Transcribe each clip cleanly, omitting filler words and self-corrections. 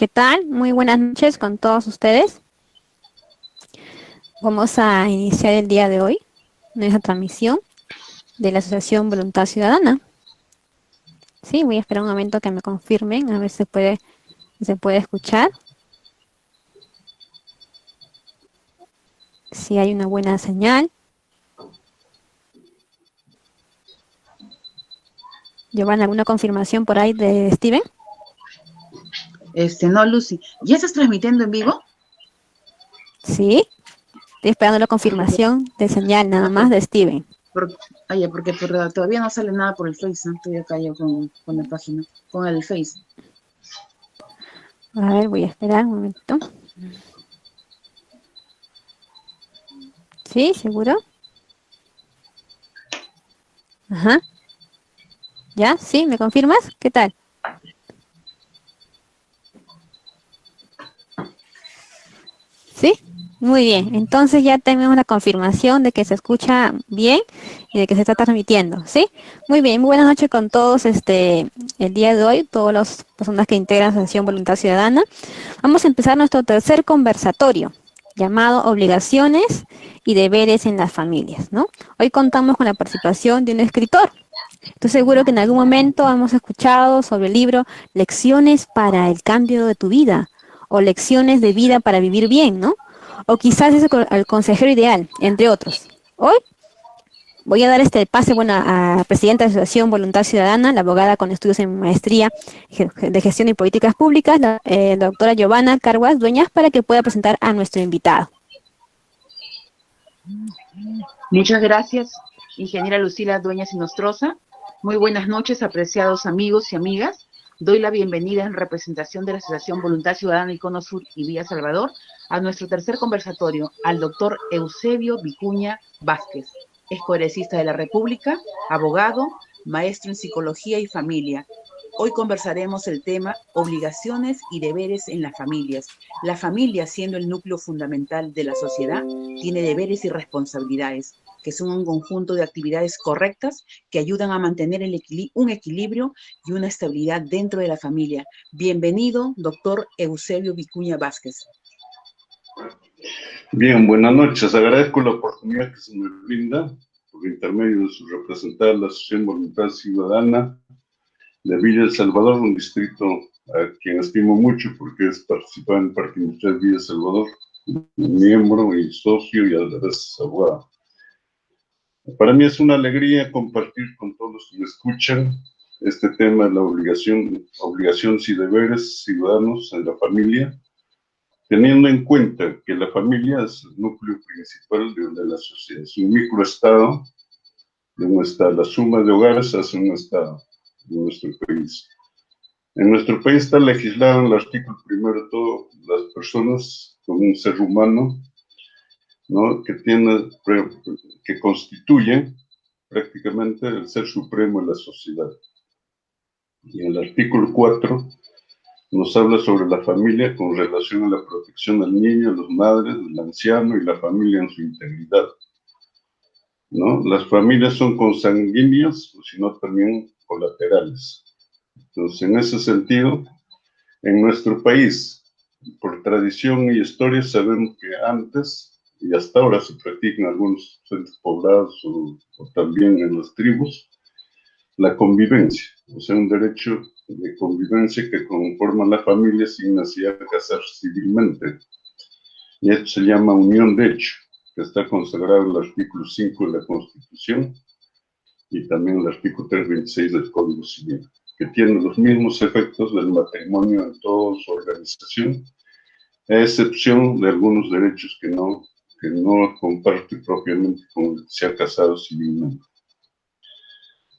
¿Qué tal? Muy buenas noches con todos ustedes. Vamos a iniciar el día de hoy nuestra transmisión de la Asociación Voluntad Ciudadana. Sí, voy a esperar un momento que me confirmen, a ver si se puede escuchar. Si hay una buena señal. Giovanna, ¿alguna confirmación por ahí de Steven? No, Lucy. ¿Ya estás transmitiendo en vivo? Sí, estoy esperando la confirmación de señal nada más de Steven. Porque todavía no sale nada por el Face, ¿no? Estoy acá yo con la página, con el Face. A ver, voy a esperar un momento. ¿Sí? ¿Seguro? Ajá. ¿Ya? ¿Sí? ¿Me confirmas? ¿Qué tal? ¿Sí? Muy bien. Entonces ya tenemos la confirmación de que se escucha bien y de que se está transmitiendo, ¿sí? Muy bien. Muy buenas noches con todos el día de hoy, todas las personas que integran la Asociación Voluntad Ciudadana. Vamos a empezar nuestro tercer conversatorio llamado Obligaciones y Deberes en las Familias, ¿no? Hoy contamos con la participación de un escritor. Estoy seguro que en algún momento hemos escuchado sobre el libro Lecciones para el cambio de tu vida o Lecciones de vida para vivir bien, ¿no? O quizás es el consejero ideal, entre otros. Hoy voy a dar este pase, bueno, a presidenta de la Asociación Voluntad Ciudadana, la abogada con estudios en maestría de gestión y políticas públicas, la doctora Giovanna Carguas Dueñas, para que pueda presentar a nuestro invitado. Muchas gracias, ingeniera Lucila Dueñas y Nostroza. Muy buenas noches, apreciados amigos y amigas. Doy la bienvenida en representación de la Asociación Voluntad Ciudadana Icono Sur y Villa Salvador a nuestro tercer conversatorio, al doctor Eusebio Vicuña Vázquez, excongresista de la República, abogado, maestro en psicología y familia. Hoy conversaremos el tema obligaciones y deberes en las familias. La familia, siendo el núcleo fundamental de la sociedad, tiene deberes y responsabilidades, que son un conjunto de actividades correctas que ayudan a mantener un equilibrio y una estabilidad dentro de la familia. Bienvenido, doctor Eusebio Vicuña Vázquez. Bien, buenas noches. Agradezco la oportunidad que se me brinda por intermedio de su representada, la Asociación Voluntad Ciudadana de Villa El Salvador, un distrito a quien estimo mucho porque es participante en el Parque Industrial Villa El Salvador, miembro y socio y a la vez abogado. Para mí es una alegría compartir con todos los que me escuchan este tema de la obligaciones y deberes ciudadanos en la familia, teniendo en cuenta que la familia es el núcleo principal de la sociedad, es un microestado de un estado, la suma de hogares hace un estado de nuestro país. En nuestro país está legislado en el artículo primero de todo, las personas como un ser humano, ¿no? que constituye prácticamente el ser supremo de la sociedad. Y en el artículo 4 nos habla sobre la familia con relación a la protección del niño, de las madres, del anciano y la familia en su integridad, ¿no? Las familias son consanguíneas, sino también colaterales. Entonces, en ese sentido, en nuestro país, por tradición y historia, sabemos que antes y hasta ahora se practica en algunos centros poblados o también en las tribus, la convivencia, o sea, un derecho de convivencia que conforma la familia sin necesidad de casarse civilmente. Y esto se llama unión de hecho, que está consagrado en el artículo 5 de la Constitución y también el artículo 326 del Código Civil, que tiene los mismos efectos del matrimonio en toda su organización, a excepción de algunos derechos que no comparte propiamente con el que se ha casado civilmente.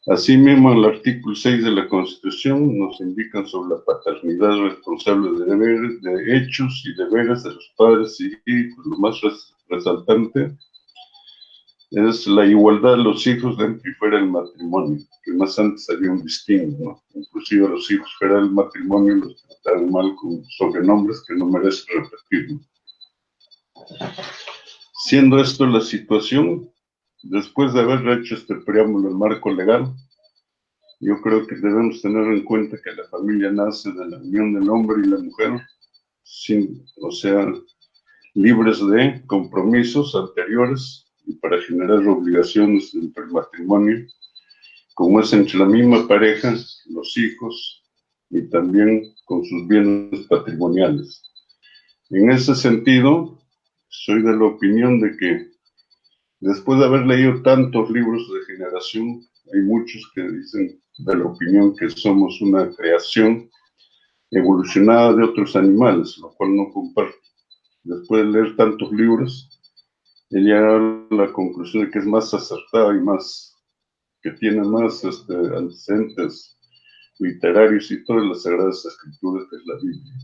Asimismo, el artículo 6 de la Constitución nos indica sobre la paternidad responsable de deberes, de hechos y deberes de los padres y hijos. Lo más resaltante es la igualdad de los hijos dentro y fuera del matrimonio, que más antes había un distingo, ¿no? Inclusive a los hijos fuera del matrimonio los trataban mal con sobrenombres que no merece repetir, ¿no? Siendo esto la situación, después de haber hecho este preámbulo, el marco legal, Yo creo que debemos tener en cuenta que la familia nace de la unión del hombre y la mujer, o sea, libres de compromisos anteriores y para generar obligaciones entre el matrimonio, como es entre la misma pareja, los hijos y también con sus bienes patrimoniales. En ese sentido, soy de la opinión de que después de haber leído tantos libros de generación, hay muchos que dicen de la opinión que somos una creación evolucionada de otros animales, lo cual no comparto. Después de leer tantos libros, he llegado a la conclusión de que es más acertada y más, que tiene más antecedentes literarios y todas las sagradas escrituras que es la Biblia.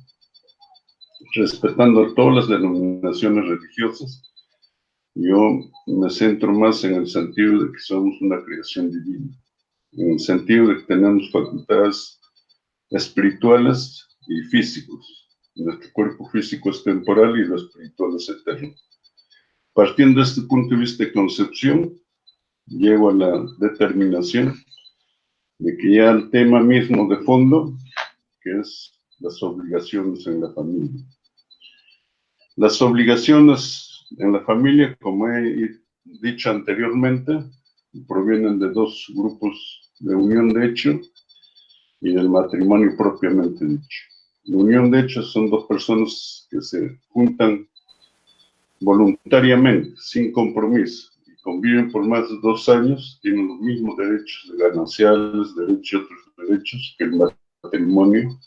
Respetando todas las denominaciones religiosas, yo me centro más en el sentido de que somos una creación divina, en el sentido de que tenemos facultades espirituales y físicos. Nuestro cuerpo físico es temporal y lo espiritual es eterno. Partiendo de este punto de vista de concepción, llego a la determinación de que ya el tema mismo de fondo, que es las obligaciones en la familia. Las obligaciones en la familia, como he dicho anteriormente, provienen de dos grupos de unión de hecho y del matrimonio propiamente dicho. La unión de hecho son dos personas que se juntan voluntariamente, sin compromiso, y conviven por más de 2 años, tienen los mismos derechos gananciales, derechos y otros derechos que el matrimonio,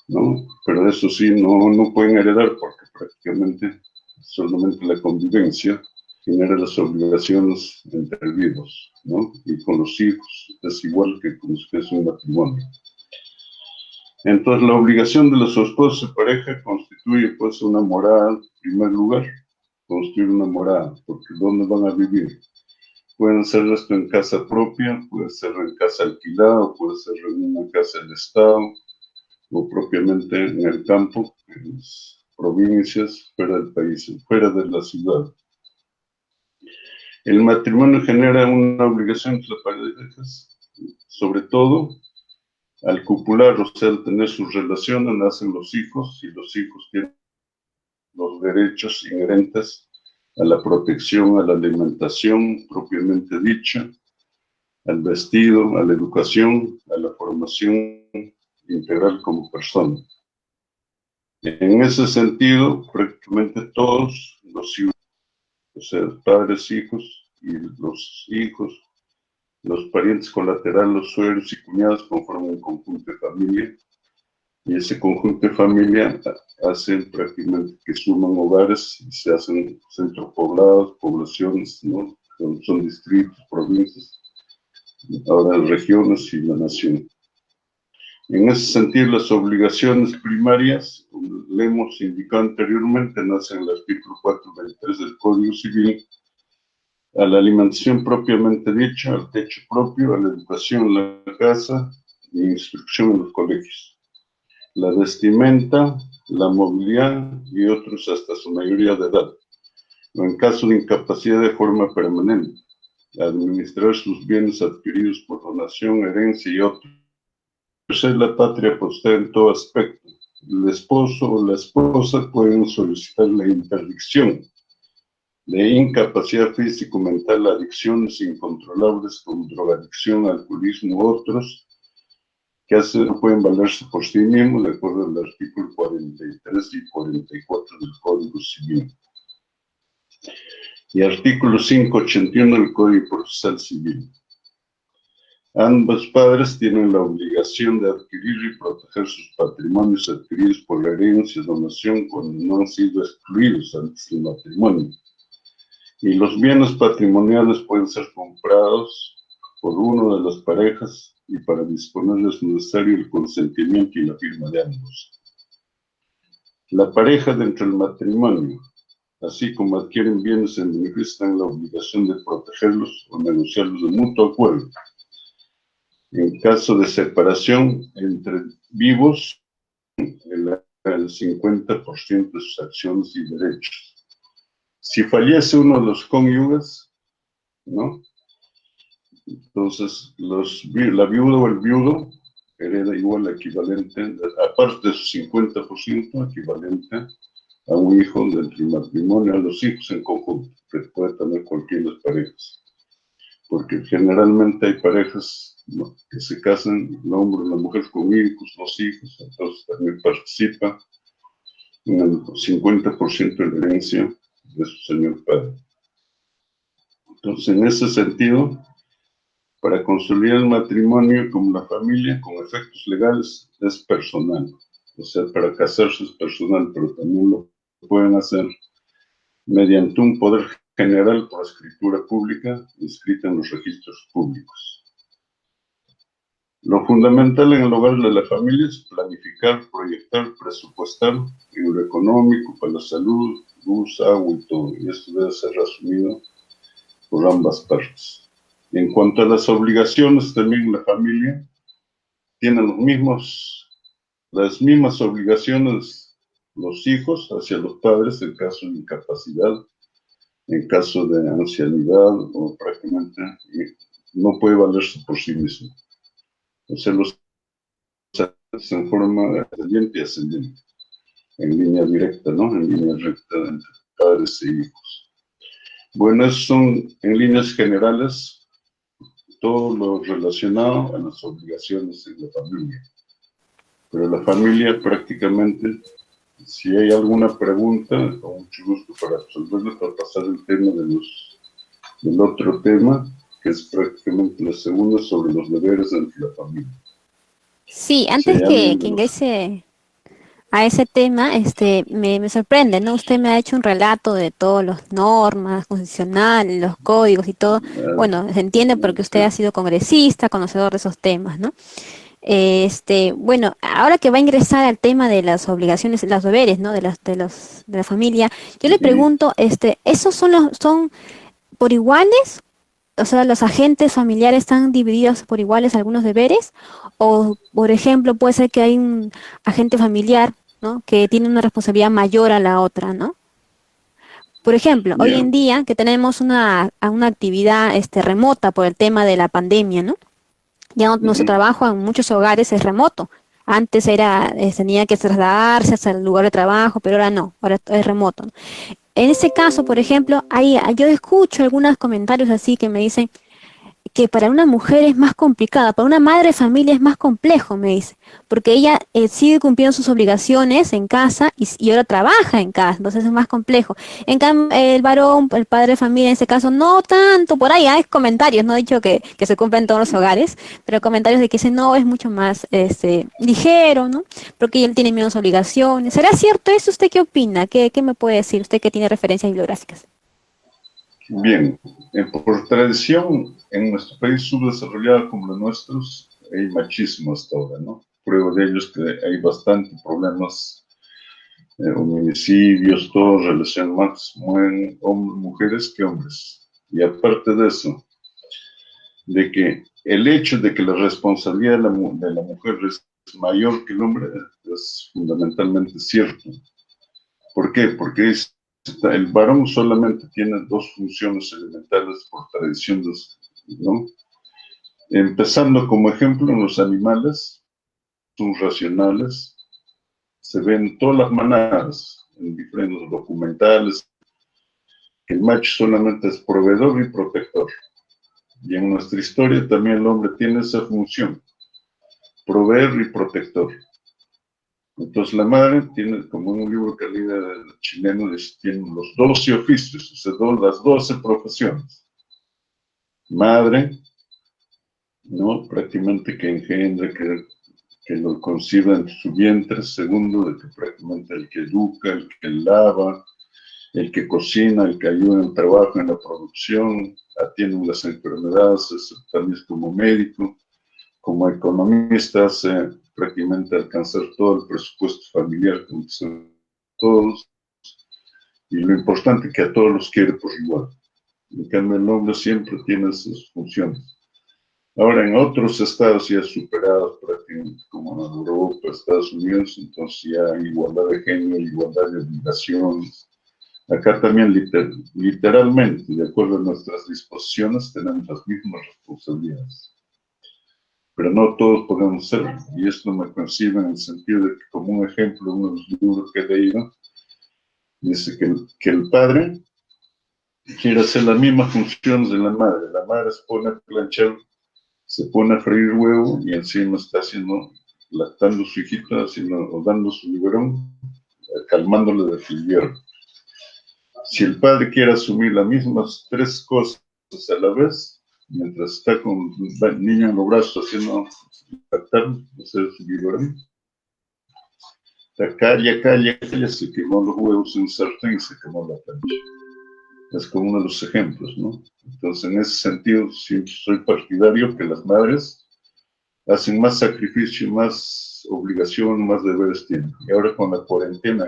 ¿no? Pero eso sí, no pueden heredar porque prácticamente solamente la convivencia genera las obligaciones entre vivos, ¿no? Y con los hijos es igual que como si fuese un matrimonio. Entonces, la obligación de los esposos y pareja constituye, pues, una morada, en primer lugar, construir una morada, porque ¿dónde van a vivir? Pueden hacer esto en casa propia, puede ser en casa alquilada, puede ser en una casa del Estado, o propiamente en el campo, en las provincias, fuera del país, fuera de la ciudad. El matrimonio genera una obligación entre las parejas, sobre todo al copular, o sea, al tener sus relaciones, nacen los hijos, y los hijos tienen los derechos inherentes a la protección, a la alimentación propiamente dicha, al vestido, a la educación, a la formación integral como persona. En ese sentido, prácticamente todos los hijos, o sea, padres, hijos y los hijos, los parientes colaterales, los suegros y cuñados conforman un conjunto de familia, y ese conjunto de familia hace prácticamente que suman hogares y se hacen centros poblados, poblaciones, ¿no? Son distritos, provincias, ahora regiones y la nación. En ese sentido, las obligaciones primarias, como le hemos indicado anteriormente, nacen en el artículo 423 del Código Civil, a la alimentación propiamente dicha, al techo propio, a la educación en la casa y instrucción en los colegios, la vestimenta, la movilidad y otros hasta su mayoría de edad, o en caso de incapacidad de forma permanente, administrar sus bienes adquiridos por donación, herencia y otros. Ser la patria potestad en todo aspecto. El esposo o la esposa pueden solicitar la interdicción de incapacidad físico-mental, adicciones incontrolables como drogadicción, alcoholismo u otros, que pueden valerse por sí mismos, de acuerdo al artículo 43 y 44 del Código Civil. Y artículo 581 del Código Procesal Civil. Ambos padres tienen la obligación de adquirir y proteger sus patrimonios adquiridos por la herencia, donación, cuando no han sido excluidos antes del matrimonio. Y los bienes patrimoniales pueden ser comprados por uno de las parejas y para disponer es necesario el consentimiento y la firma de ambos. La pareja dentro del matrimonio, así como adquieren bienes en beneficio, tienen la obligación de protegerlos o negociarlos de mutuo acuerdo. En caso de separación entre vivos, el 50% de sus acciones y derechos. Si fallece uno de los cónyuges, ¿no? Entonces, la viuda o el viudo hereda igual equivalente, aparte de su 50%, equivalente a un hijo del matrimonio, a los hijos en conjunto, que puede tener cualquiera de las parejas. Porque generalmente hay parejas, ¿no?, que se casan, el hombre y la mujer con hijos, dos hijos, entonces también participa en el 50% de la herencia de su señor padre. Entonces, en ese sentido, para consolidar el matrimonio como la familia, con efectos legales, es personal. O sea, para casarse es personal, pero también lo pueden hacer mediante un poder general por escritura pública inscrita en los registros públicos. Lo fundamental en el hogar de la familia es planificar, proyectar, presupuestar en lo económico, para la salud, luz, agua y todo. Y esto debe ser asumido por ambas partes. En cuanto a las obligaciones, también la familia tiene las mismas obligaciones los hijos hacia los padres en caso de incapacidad, en caso de ancianidad o prácticamente no puede valerse por sí mismo. O sea, los en forma ascendente y ascendente, en línea directa, ¿no? En línea recta entre padres e hijos. Bueno, esos son en líneas generales todo lo relacionado a las obligaciones en la familia. Pero la familia prácticamente, si hay alguna pregunta, con mucho gusto para resolverla, para pasar el tema del otro tema, que es prácticamente la segunda, sobre los deberes entre la familia. Sí, Si antes hay alguien que de los... ingrese a ese tema, me sorprende, ¿no? Usted me ha hecho un relato de todas las normas constitucionales, los códigos y todo. Bueno, se entiende porque usted ha sido congresista, conocedor de esos temas, ¿no? Bueno, ahora que va a ingresar al tema de las obligaciones, los deberes, ¿no? De la familia, yo le pregunto, ¿esos son por iguales? O sea, ¿los agentes familiares están divididos por iguales algunos deberes? O, por ejemplo, puede ser que hay un agente familiar, ¿no?, que tiene una responsabilidad mayor a la otra, ¿no? Por ejemplo, hoy en Bien, día que tenemos una actividad remota por el tema de la pandemia, ¿no? Ya nuestro trabajo en muchos hogares es remoto. Antes tenía que trasladarse hasta el lugar de trabajo, pero ahora no, ahora es remoto, ¿no? En ese caso, por ejemplo, yo escucho algunos comentarios así que me dicen que para una mujer es más complicada, para una madre de familia es más complejo, me dice, porque ella sigue cumpliendo sus obligaciones en casa y ahora trabaja en casa, entonces es más complejo. En cambio, el varón, el padre de familia, en ese caso, no tanto, por ahí hay comentarios, no he dicho que se cumpla en todos los hogares, pero comentarios de que ese no es mucho más ligero, ¿no? Porque él tiene menos obligaciones. ¿Será cierto eso? ¿Usted qué opina? ¿Qué me puede decir? Usted que tiene referencias bibliográficas. bien. Por tradición, en nuestro país subdesarrollado como los nuestros, hay machismo hasta ahora, ¿no? Prueba de ello es que hay bastantes problemas, homicidios, todos relacionados más mueren mujeres que hombres. Y aparte de eso, de que el hecho de que la responsabilidad de la mujer es mayor que el hombre es fundamentalmente cierto. ¿Por qué? Porque el varón solamente tiene dos funciones elementales por tradición, ¿no? Empezando como ejemplo en los animales, son racionales, se ven todas las manadas en diferentes documentales, que el macho solamente es proveedor y protector. Y en nuestra historia también el hombre tiene esa función, proveer y protector. Entonces la madre tiene, como en un libro que leí chileno, tiene los 12 oficios, o sea, las 12 profesiones. Madre, ¿no? Prácticamente que engendra, que lo concibe en su vientre. Segundo, de que prácticamente el que educa, el que lava, el que cocina, el que ayuda en el trabajo, en la producción, atiende las enfermedades, también es como médico, como economista, hace prácticamente alcanzar todo el presupuesto familiar con todos, y lo importante es que a todos los quiere por igual. En cambio, el hombre siempre tiene sus funciones. Ahora, en otros estados ya superados prácticamente, como en Europa, Estados Unidos, entonces ya hay igualdad de género, igualdad de obligaciones, Acá también literalmente, de acuerdo a nuestras disposiciones, tenemos las mismas responsabilidades. Pero no todos podemos serlo. Y esto me concibe en el sentido de que, como un ejemplo, uno de los libros que he leído, dice que el padre quiere hacer las mismas funciones de la madre. La madre se pone a planchar, se pone a freír huevo y encima está haciendo, lactando a su hijita, o dando su biberón, calmándole de invierno. Si el padre quiere asumir las mismas tres cosas a la vez, mientras está con el niño en los brazos haciendo lactar, hacer su biberón, calla, se quemó los huevos en un sartén y se quemó la plancha. Es como uno de los ejemplos, ¿no? Entonces, en ese sentido, siempre soy partidario que las madres hacen más sacrificio, más obligación, más deberes tienen. Y ahora con la cuarentena,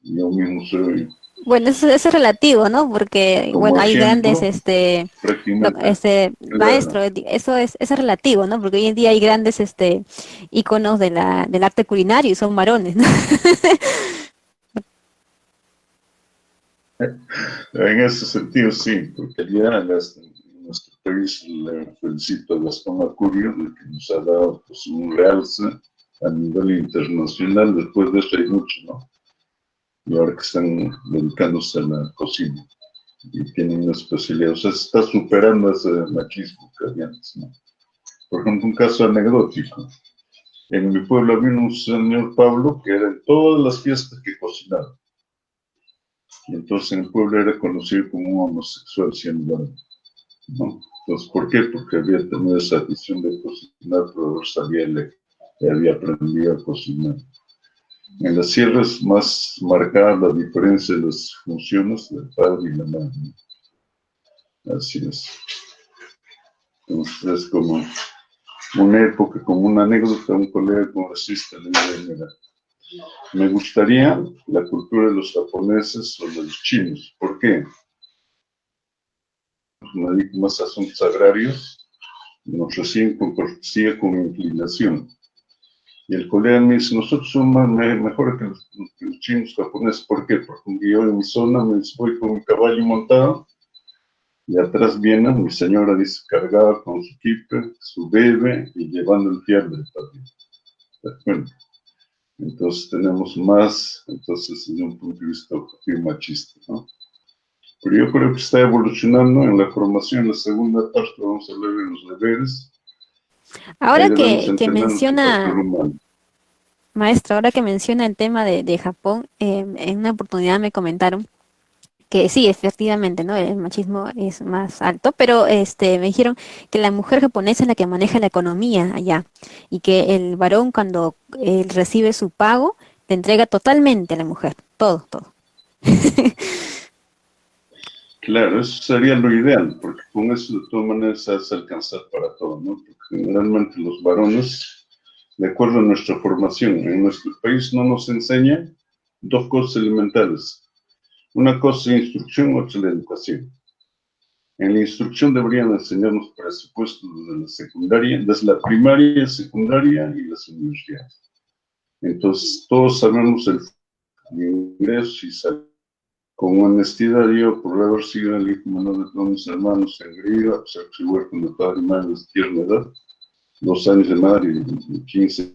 yo mismo soy Bueno, eso es relativo, ¿no? Porque, como bueno, hay grandes, ejemplo, prácticamente, maestro, claro. eso es relativo, ¿no? Porque hoy en día hay grandes, íconos del arte culinario y son varones, ¿no? En ese sentido, sí, porque ya en nuestro país le felicito a Gastón Acurio de que nos ha dado pues, un realce a nivel internacional. Después de eso hay mucho, ¿no? Y ahora que están dedicándose a la cocina y tienen una especialidad, o sea, se está superando ese machismo que había antes, ¿no? Por ejemplo, un caso anecdótico. En mi pueblo había un señor Pablo que era en todas las fiestas que cocinaba. Y entonces en el pueblo era conocido como un homosexual siendo varón, ¿no? Entonces, ¿por qué? Porque había tenido esa visión de cocinar, pero sabía le había aprendido a cocinar. En la sierra es más marcada la diferencia de las funciones del padre y la madre, ¿no? Así es. Entonces, es como una época, como una anécdota, un colega congresista le dice, mira, me gustaría la cultura de los japoneses o de los chinos. ¿Por qué? Me dedico más a asuntos agrarios, nos reciben con cortesía, con inclinación. Y el colega me dice, nosotros somos mejores que los chinos japoneses. ¿Por qué? Porque yo en mi zona me voy con mi caballo montado y atrás viene mi señora, dice, cargada con su kipe, su bebé y llevando el fiambre también. ¿Te das cuenta? Entonces tenemos más, entonces desde un punto de vista objetivo machista, ¿no? Pero yo creo que está evolucionando en la formación, en la segunda parte vamos a hablar de los deberes, ahí Ahora debemos que entender nuestro papel menciona, humano. maestro, ahora que menciona el tema de Japón, en una oportunidad me comentaron que sí, efectivamente, ¿no? El machismo es más alto, pero me dijeron que la mujer japonesa es la que maneja la economía allá y que el varón cuando él recibe su pago le entrega totalmente a la mujer, todo, todo. Claro, eso sería lo ideal, porque con eso de todas maneras se hace alcanzar para todo, ¿no? Porque generalmente los varones, de acuerdo a nuestra formación, en nuestro país no nos enseñan dos cosas elementales. Una cosa es instrucción, otra es la educación. En la instrucción deberían enseñarnos presupuestos desde la secundaria, desde la primaria, secundaria y las universidades. Entonces, todos sabemos el ingreso y salud. Con honestidad, yo, por haber sido el hijo menor de todos mis hermanos en Griega, a pesar que soy huérfano de padre y madre de tierna edad, 2 años de madre y 15,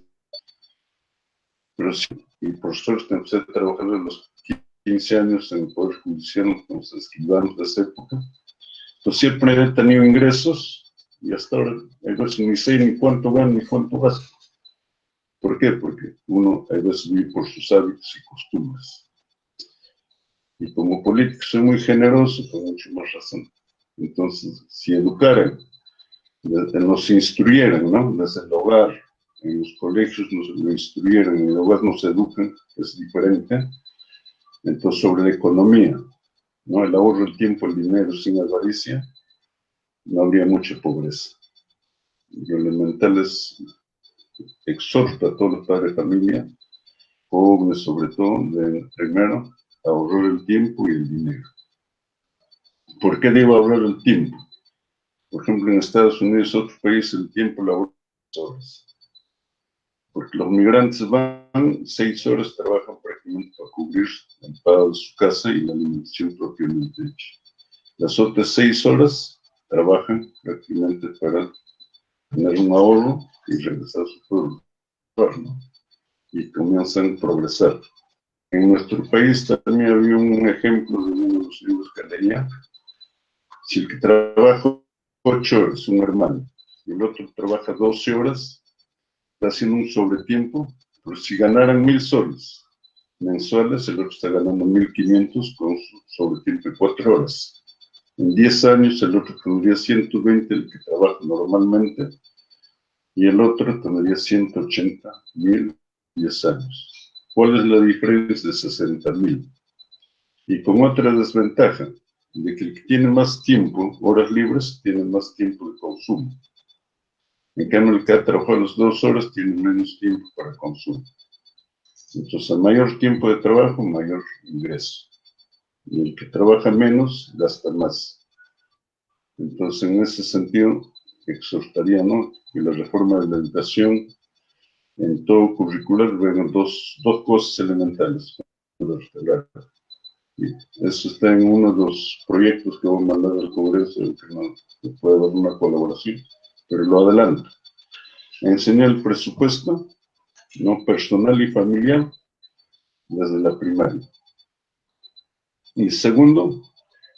pero sí, y por suerte empecé a trabajar a los 15 años en el Poder Judicial, con los escribanos de esa época. Pues siempre he tenido ingresos y hasta ahora a veces ni sé ni cuánto gano ni cuánto gasto. ¿Por qué? Porque uno a veces vive por sus hábitos y costumbres. Y como político soy muy generoso, con mucho más razón. Entonces, si educaran, nos instruyeran, ¿no? Desde el hogar, en los colegios nos instruyeran, en el hogar nos educan, es diferente. Entonces, sobre la economía, ¿no? El ahorro, el tiempo, el dinero sin avaricia, no habría mucha pobreza. Lo elemental es, exhorta a todos los padres de familia, jóvenes sobre todo, de primero ahorrar el tiempo y el dinero. ¿Por qué digo ahorrar el tiempo? Por ejemplo, en Estados Unidos, otro país, el tiempo lo ahorran 6 horas. Porque los migrantes van 6 horas, trabajan prácticamente prácticamente para cubrir el pago de su casa y la alimentación propiamente hecha. Las otras 6 horas trabajan prácticamente para tener un ahorro y regresar a su pueblo, ¿no? Y comienzan a progresar. En nuestro país también había un ejemplo de uno de los libros que leía. Si el que trabaja 8 horas, un hermano, y el otro trabaja 12 horas, está haciendo un sobretiempo, pero si ganaran 1.000 soles mensuales, el otro está ganando 1.500 con su sobretiempo de 4 horas. En 10 años, el otro tendría 120, el que trabaja normalmente, y el otro tendría 180.000 10 años. ¿Cuál es la diferencia de 60.000? Y con otra desventaja, de que el que tiene más tiempo, horas libres, tiene más tiempo de consumo. En cambio, el que ha trabajado las 2 horas tiene menos tiempo para consumo. Entonces, a mayor tiempo de trabajo, mayor ingreso. Y el que trabaja menos, gasta más. Entonces, en ese sentido, exhortaría, ¿no?, que la reforma de la educación en todo curricular vengan dos cosas elementales. Y eso está en uno de los proyectos que voy a mandar al Congreso, que no que puede haber una colaboración, pero lo adelanto. Enseñar el presupuesto, no personal y familiar, desde la primaria. Y segundo,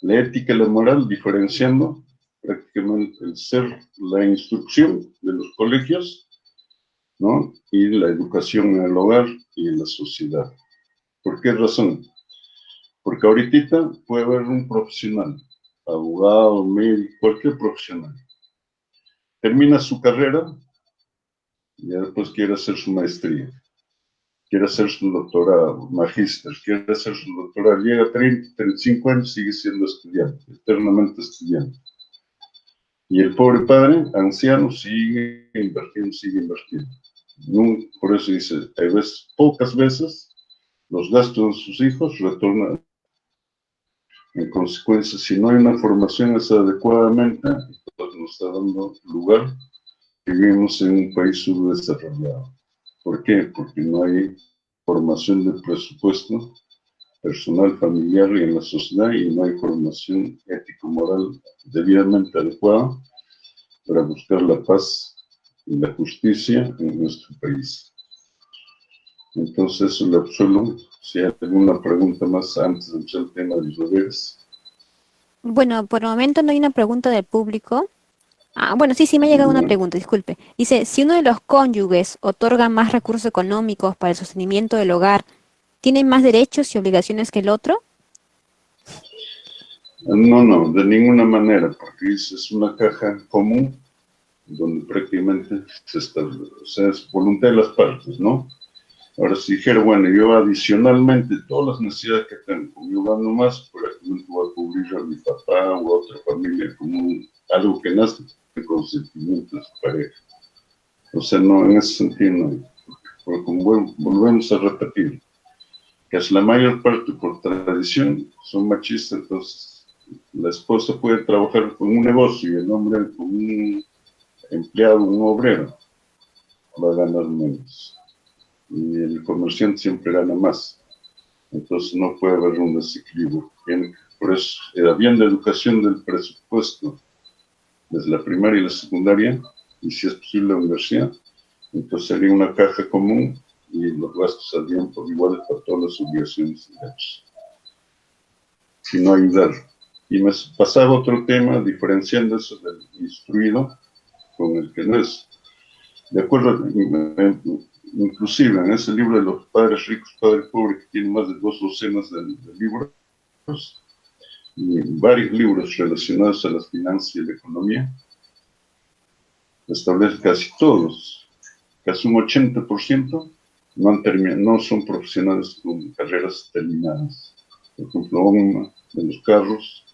la ética y la moral, diferenciando prácticamente el ser la instrucción de los colegios, ¿no?, y la educación en el hogar y en la sociedad. ¿Por qué razón? Porque ahorita puede haber un profesional, abogado, médico, cualquier profesional. Termina su carrera y después quiere hacer su maestría, quiere hacer su doctorado, magíster, quiere hacer su doctorado, llega a 30, 35 años, sigue siendo estudiante, eternamente estudiante. Y el pobre padre, anciano, sigue invirtiendo, sigue invirtiendo. Por eso dice, hay veces, pocas veces, los gastos de sus hijos retornan. En consecuencia, si no hay una formación adecuadamente, entonces nos está dando lugar. Vivimos en un país subdesarrollado. ¿Por qué? Porque no hay formación de presupuesto personal, familiar y en la sociedad, y no hay formación ético-moral debidamente adecuada para buscar la paz y la justicia en nuestro país. Entonces, eso le absolvo. Si hay alguna pregunta más antes de empezar el tema de los deberes. Bueno, por el momento no hay una pregunta del público. Ah, bueno, sí, me ha llegado una ¿No? pregunta, disculpe. Dice, si uno de los cónyuges otorga más recursos económicos para el sostenimiento del hogar, ¿tiene más derechos y obligaciones que el otro? No, de ninguna manera, porque es una caja común donde prácticamente o sea, es voluntad de las partes, ¿no? Ahora, si dijera, bueno, yo adicionalmente, todas las necesidades que tengo, yo gano más, prácticamente voy a cubrir a mi papá o a otra familia como algo que nace de consentimiento de su pareja. O sea, no, en ese sentido no hay. Porque como volvemos a repetir, que es la mayor parte por tradición son machistas, entonces la esposa puede trabajar con un negocio y el hombre con un empleado, un obrero, va a ganar menos. Y el comerciante siempre gana más. Entonces no puede haber un desequilibrio. Por eso era bien la educación del presupuesto desde la primaria y la secundaria, y si es posible la universidad, entonces sería una caja común y los gastos saldrían por iguales para todas las obligaciones y derechos. Si no ayudar. Y me pasaba otro tema, diferenciando eso del instruido con el que no es. De acuerdo, inclusive en ese libro de los padres ricos, padres pobres, que tiene más de 2 docenas de libros, y varios libros relacionados a las finanzas y la economía, establece casi todos, casi un 80% no son profesionales con carreras terminadas. Por ejemplo, uno de los carros,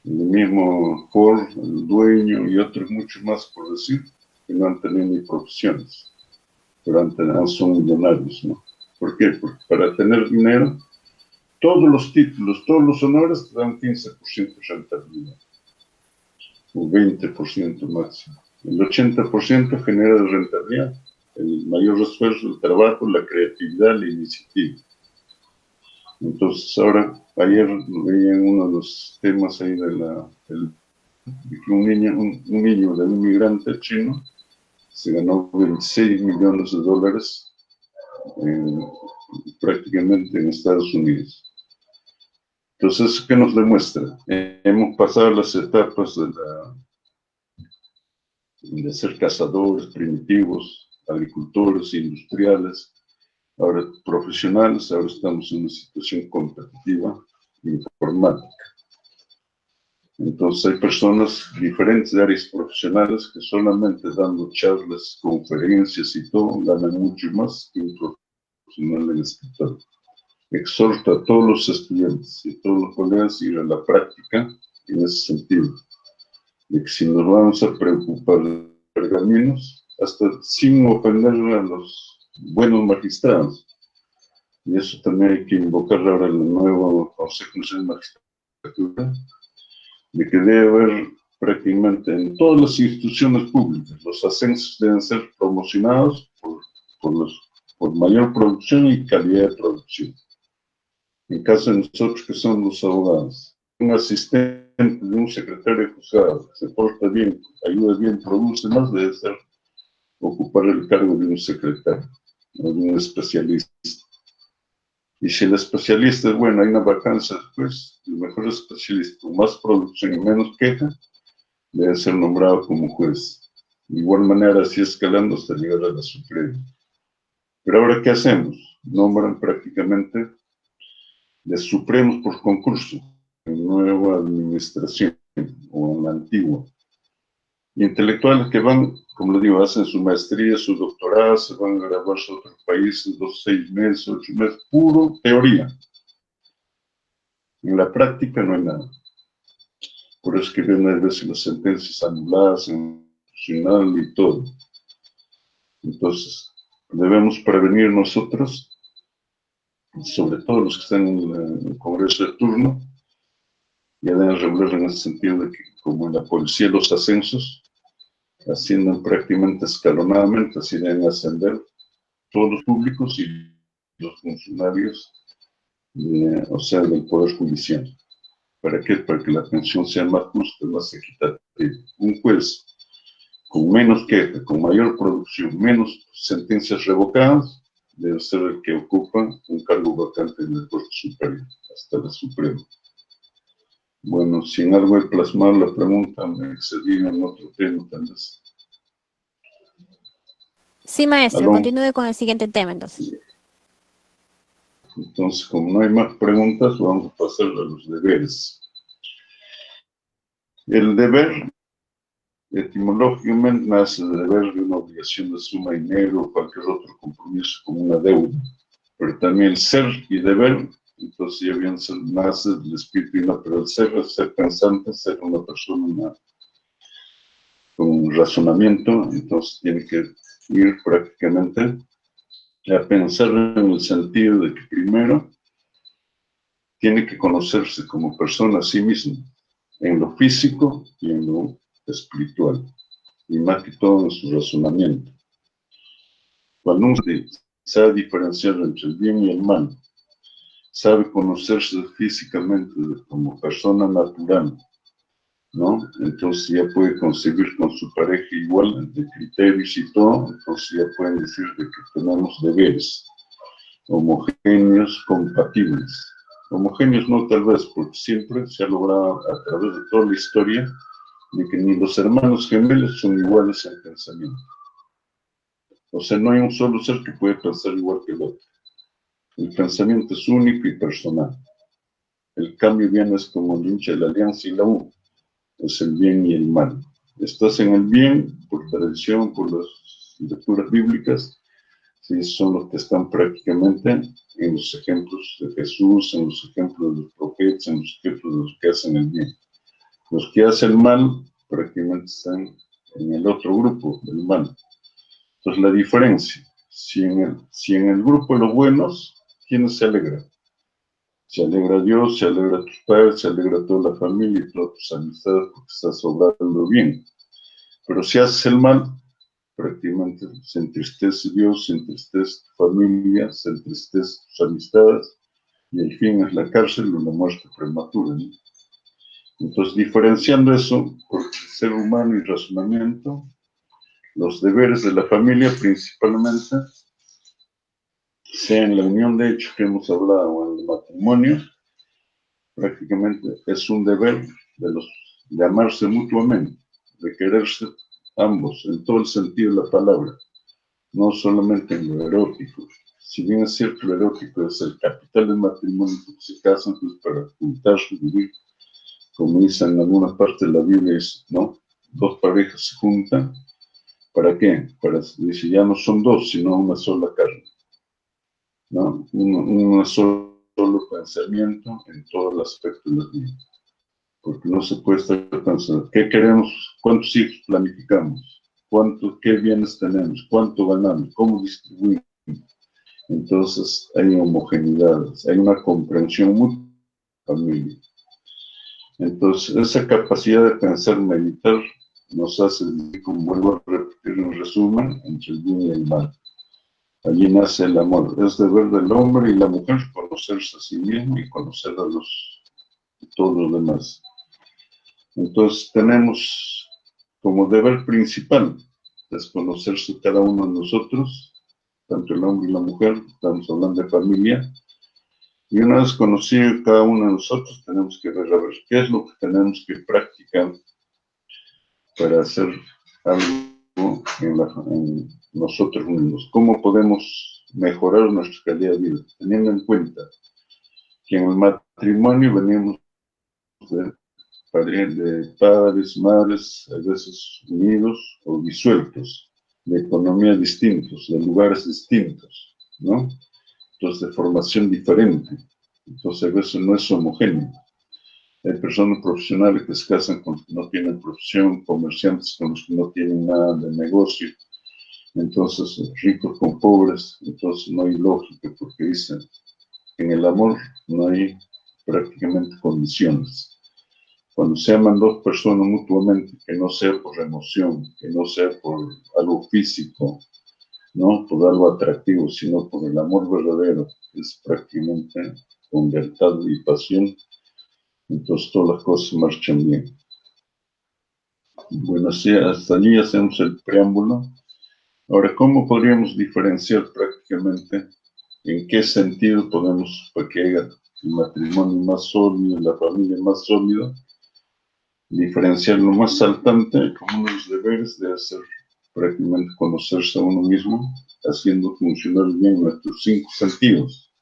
el mismo Ford, el dueño y otros muchos más por decir, que no han tenido ni profesiones, pero son millonarios, ¿no? ¿Por qué? Porque para tener dinero, todos los títulos, todos los honores te dan 15% de rentabilidad, o 20% máximo. El 80% genera de rentabilidad, el mayor esfuerzo, el trabajo, la creatividad, la iniciativa. Entonces, ahora, ayer veía en uno de los temas ahí de que un niño de un inmigrante chino se ganó 26 millones de dólares prácticamente en Estados Unidos. Entonces, ¿qué nos demuestra? Hemos pasado las etapas de ser cazadores primitivos, agricultores, industriales, ahora profesionales, ahora estamos en una situación competitiva, informática. Entonces hay personas diferentes de áreas profesionales que solamente dando charlas, conferencias y todo, ganan mucho más que un profesional en escritorio. Exhorto a todos los estudiantes y a todos los colegas a ir a la práctica en ese sentido, de que si nos vamos a preocupar de pergaminos, hasta sin ofender a los buenos magistrados, y eso también hay que invocar ahora el nuevo Consejo Nacional de Magistratura, de que debe haber prácticamente en todas las instituciones públicas, los ascensos deben ser promocionados por mayor producción y calidad de producción. En caso de nosotros que somos los abogados, un asistente de un secretario de juzgado que se porta bien, ayuda bien, produce más, debe ser ocupar el cargo de un secretario o de un especialista. Y si el especialista es bueno, hay una vacancia, pues el mejor especialista con más producción y menos queja debe ser nombrado como juez. De igual manera, así escalando hasta llegar a la Suprema. Pero ahora, ¿qué hacemos? Nombran prácticamente de supremos por concurso en nueva administración o en la antigua. Y intelectuales que van, como les digo, hacen su maestría, su doctorado, se van a graduarse a otros países, 6 meses, 8 meses, puro teoría. En la práctica no hay nada. Por eso que ven a veces las sentencias anuladas en tribunal y todo. Entonces, debemos prevenir nosotros, sobre todo los que están en el Congreso de turno, ya deben regular en el sentido de que, como en la policía, los ascensos ascienden prácticamente escalonadamente, así deben ascender todos los públicos y los funcionarios, o sea, del Poder Judicial. ¿Para qué? Para que la pensión sea más justa, más equitativa. Un juez con menos queja, con mayor producción, menos sentencias revocadas, debe ser el que ocupa un cargo vacante en el Corte Superior, hasta la Suprema. Bueno, si en algo he plasmado la pregunta, me excedí en otro tema, tal vez. Sí, maestro, ¿Aló? continúe con el siguiente tema entonces. Entonces, como no hay más preguntas, vamos a pasar a los deberes. El deber, etimológicamente, nace de deber de una obligación de suma dinero o cualquier otro compromiso como una deuda. Pero también el ser y deber, entonces ya bien nace del espíritu y no, pero el ser es ser pensante, ser una persona con razonamiento, entonces tiene que ir prácticamente a pensar en el sentido de que primero tiene que conocerse como persona a sí mismo, en lo físico y en lo espiritual, y más que todo en su razonamiento. Cuando uno sabe diferenciar entre el bien y el mal, sabe conocerse físicamente como persona natural, ¿no? Entonces ya puede concebir con su pareja igual de criterios y todo, entonces ya pueden decir de que tenemos deberes homogéneos, compatibles. Homogéneos no tal vez, porque siempre se ha logrado a través de toda la historia de que ni los hermanos gemelos son iguales en pensamiento. O sea, no hay un solo ser que puede pensar igual que el otro. El pensamiento es único y personal. El cambio viene es como el hincha de la alianza y la U. Es el bien y el mal. Estás en el bien por tradición, por las lecturas bíblicas, sí, son los que están prácticamente en los ejemplos de Jesús, en los ejemplos de los profetas, en los ejemplos de los que hacen el bien. Los que hacen el mal prácticamente están en el otro grupo, del mal. Entonces la diferencia, si en el grupo de los buenos, ¿quién se alegra? Se alegra Dios, se alegra tus padres, se alegra toda la familia y todas tus amistades porque estás obrando bien. Pero si haces el mal, prácticamente se entristece Dios, se entristece tu familia, se entristece tus amistades y el fin es la cárcel o la muerte prematura, ¿no? Entonces, diferenciando eso por ser humano y razonamiento, los deberes de la familia principalmente, sea en la unión de hecho que hemos hablado o en el matrimonio, prácticamente es un deber de amarse mutuamente, de quererse ambos, en todo el sentido de la palabra, no solamente en lo erótico. Si bien es cierto, lo erótico es el capital del matrimonio, porque se casan pues, para juntarse y vivir, como dice en alguna parte de la Biblia, ¿no? Dos parejas se juntan, ¿para qué? Dice, ya no son dos, sino una sola carne, ¿no? Un solo pensamiento en todo el aspecto de la vida. Porque no se puede estar pensando, ¿qué queremos? ¿Cuántos hijos planificamos? ¿Qué bienes tenemos? ¿Cuánto ganamos? ¿Cómo distribuimos? Entonces hay homogeneidad, hay una comprensión mutua de la familia. Entonces esa capacidad de pensar, meditar, nos hace, como vuelvo a repetir en resumen, entre el bien y el mal. Allí nace el amor. Es deber del hombre y la mujer conocerse a sí mismo y conocer a todos los demás. Entonces tenemos como deber principal desconocerse cada uno de nosotros, tanto el hombre y la mujer, estamos hablando de familia, y una vez conocido cada uno de nosotros, tenemos que ver a ver qué es lo que tenemos que practicar para hacer algo en nosotros mismos. ¿Cómo podemos mejorar nuestra calidad de vida? Teniendo en cuenta que en el matrimonio venimos de padres, madres, a veces unidos o disueltos, de economías distintos, de lugares distintos, ¿no? Entonces, de formación diferente. Entonces, a veces no es homogéneo. Hay personas profesionales que se casan con los que no tienen profesión, comerciantes con los que no tienen nada de negocio, entonces ricos con pobres, entonces no hay lógica, porque dicen, en el amor no hay prácticamente condiciones. Cuando se aman dos personas mutuamente, que no sea por emoción, que no sea por algo físico, no por algo atractivo, sino por el amor verdadero, que es prácticamente con verdad y pasión, entonces todas las cosas marchan bien. Bueno, sí, hasta allí hacemos el preámbulo. Ahora, ¿cómo podríamos diferenciar prácticamente en qué sentido podemos, para que haya el matrimonio más sólido, la familia más sólida, diferenciar lo más saltante como uno de los deberes de hacer prácticamente conocerse a uno mismo, haciendo funcionar bien nuestros 5 sentidos?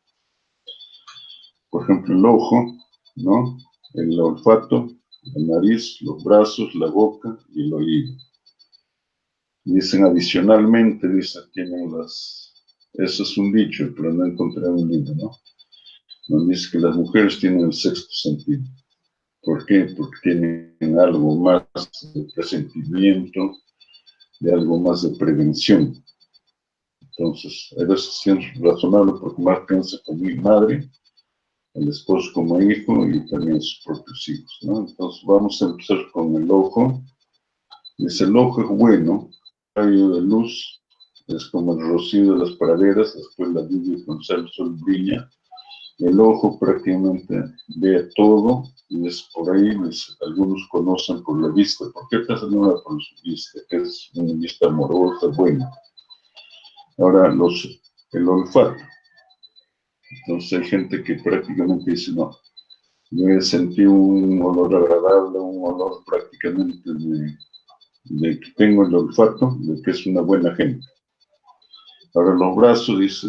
Por ejemplo, el ojo, ¿no? El olfato, la nariz, los brazos, la boca y el oído. Dicen adicionalmente, tienen eso es un dicho, pero no encontré un libro, ¿no? Donde dice que las mujeres tienen el 6º sentido. ¿Por qué? Porque tienen algo más de presentimiento, de algo más de prevención. Entonces, a veces es razonable porque más piensa como mi madre, el esposo como hijo y también sus propios hijos, ¿no? Entonces, vamos a empezar con el ojo. Dice, el ojo es bueno, rayo de luz, es como el rocío de las praderas, después la lluvia con el sol brilla. El ojo prácticamente ve todo, y es por ahí, algunos conocen por la vista. ¿Por qué pasa nada por su vista? Que es una vista amorosa, buena. Ahora, el olfato. Entonces hay gente que prácticamente dice, no, yo sentí un olor agradable, un olor prácticamente de que tengo el olfato, de que es una buena gente. Ahora los brazos, dice,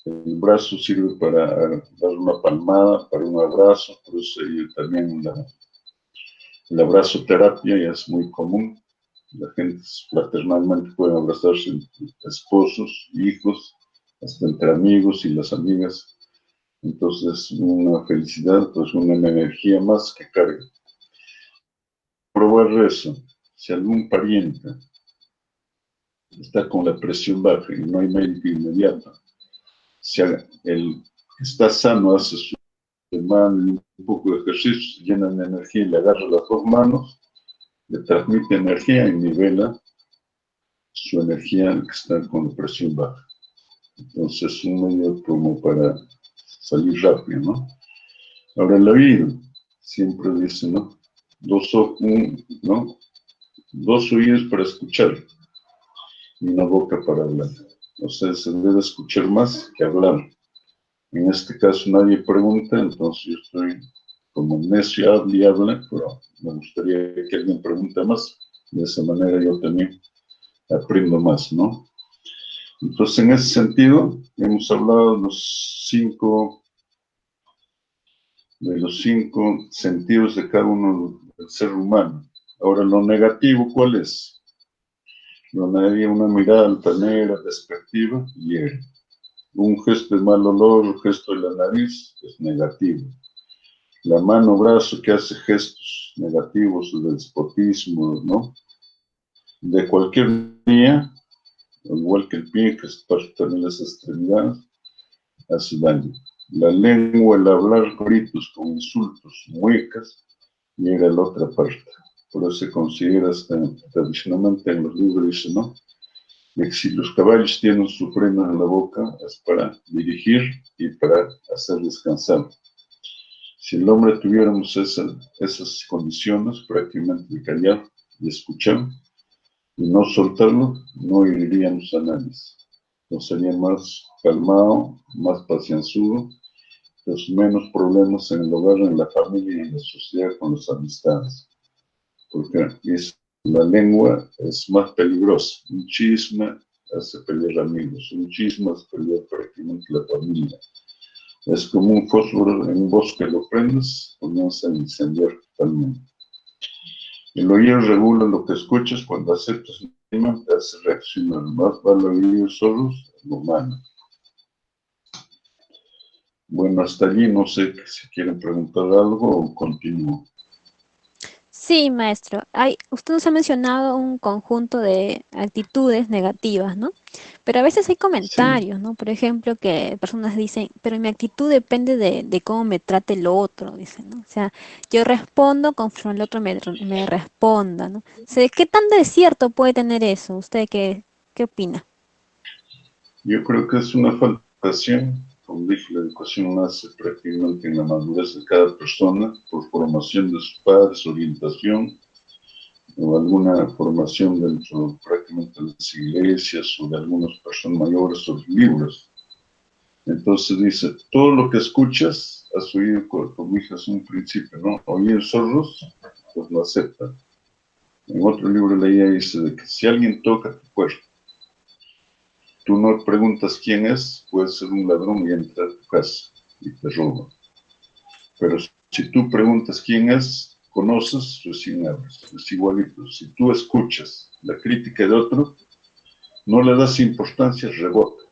el brazo sirve para dar una palmada, para un abrazo, por eso también el abrazo terapia ya es muy común. La gente fraternalmente puede abrazarse entre esposos, hijos, hasta entre amigos y las amigas. Entonces, una felicidad, pues una energía más que carga. Probar eso. Si algún pariente está con la presión baja y no hay médico inmediato, si el que está sano hace su mano y un poco de ejercicio, se llena de energía y le agarra las 2 manos, le transmite energía y nivela su energía al que está con la presión baja. Entonces, un medio como para salir rápido, ¿no? Ahora el oído, siempre dice, ¿no? ¿No? Dos oídos para escuchar y una boca para hablar. O sea, se debe escuchar más que hablar. En este caso nadie pregunta, entonces yo estoy como necio, habla y habla, pero me gustaría que alguien pregunte más. De esa manera yo también aprendo más, ¿no? Entonces, en ese sentido, hemos hablado de los cinco sentidos de cada uno del ser humano. Ahora, lo negativo, ¿cuál es? Lo negativo, una mirada altanera, despectiva, hiere. Un gesto de mal olor, un gesto de la nariz, es negativo. La mano, brazo que hace gestos negativos, de despotismo, ¿no? De cualquier día, igual que el pie, que es parte también de las extremidades, hace daño. La lengua, el hablar gritos con insultos, muecas, llega a la otra parte. Por eso se considera tradicionalmente en los libros, dice, ¿no? Que si los caballos tienen su freno en la boca es para dirigir y para hacer descansar. Si el hombre tuviéramos esas condiciones, prácticamente de callar y escuchar y no soltarlo, no iríamos a nadie. No sería más calmado, más pacienzudo, pues menos problemas en el hogar, en la familia y en la sociedad con las amistades. Porque la lengua es más peligrosa. Un chisme hace pelear amigos, un chisme hace pelear prácticamente la familia. Es como un fósforo en un bosque, lo prendes, comienza a incendiar totalmente. El oído regula lo que escuchas, cuando aceptas un tema, te hace reaccionar. Más vale oír solos, lo malo. Bueno, hasta allí no sé si quieren preguntar algo o continúo. Sí, maestro. Usted nos ha mencionado un conjunto de actitudes negativas, ¿no? Pero a veces hay Sí, comentarios, ¿no? Por ejemplo, que personas dicen, pero mi actitud depende de cómo me trate el otro, dicen, ¿no? O sea, yo respondo conforme el otro me responda, ¿no? O sea, ¿qué tan de cierto puede tener eso? ¿Usted qué opina? yo creo que es una faltación. Como dije, la educación nace prácticamente en la madurez de cada persona, por formación de sus padres, orientación, o alguna formación dentro prácticamente de las iglesias o de algunas personas mayores o libros. Entonces dice, todo lo que escuchas, has oído, como dije hace un principio, ¿no? Oír sordos, pues lo aceptan. En otro libro leía, dice, de que si alguien toca tu puerta, tú no preguntas quién es, puede ser un ladrón y entra a tu casa y te roba. Pero si tú preguntas quién es, conoces, recién abres. Es igualito. Si tú escuchas la crítica de otro, no le das importancia, rebota.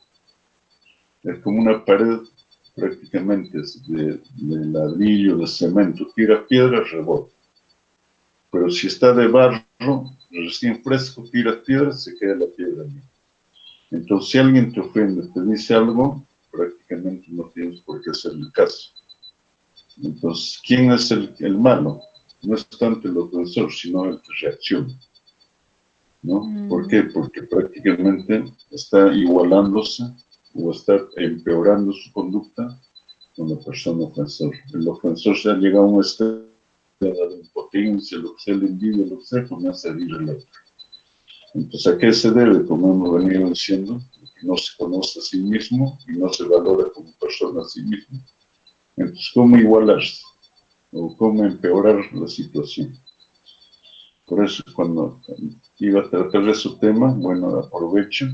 Es como una pared prácticamente de ladrillo, de cemento. Tira piedra, rebota. Pero si está de barro, recién fresco, tira piedra, se queda la piedra ahí. Entonces, si alguien te ofende, te dice algo, prácticamente no tienes por qué hacerle caso. Entonces, ¿quién es el malo? No es tanto el ofensor, sino el que reacciona, ¿no? ¿Por Mm, qué? Porque prácticamente está igualándose o está empeorando su conducta con la persona ofensor. El ofensor se ha llegado a un estado de impotencia, lo que sea, la envidia, lo que sea, comienza a herir al otro. Entonces, ¿a qué se debe? Como hemos venido diciendo, que no se conoce a sí mismo y no se valora como persona a sí mismo. Entonces, ¿cómo igualarse? O cómo empeorar la situación. Por eso, cuando iba a tratar de su tema, bueno, aprovecho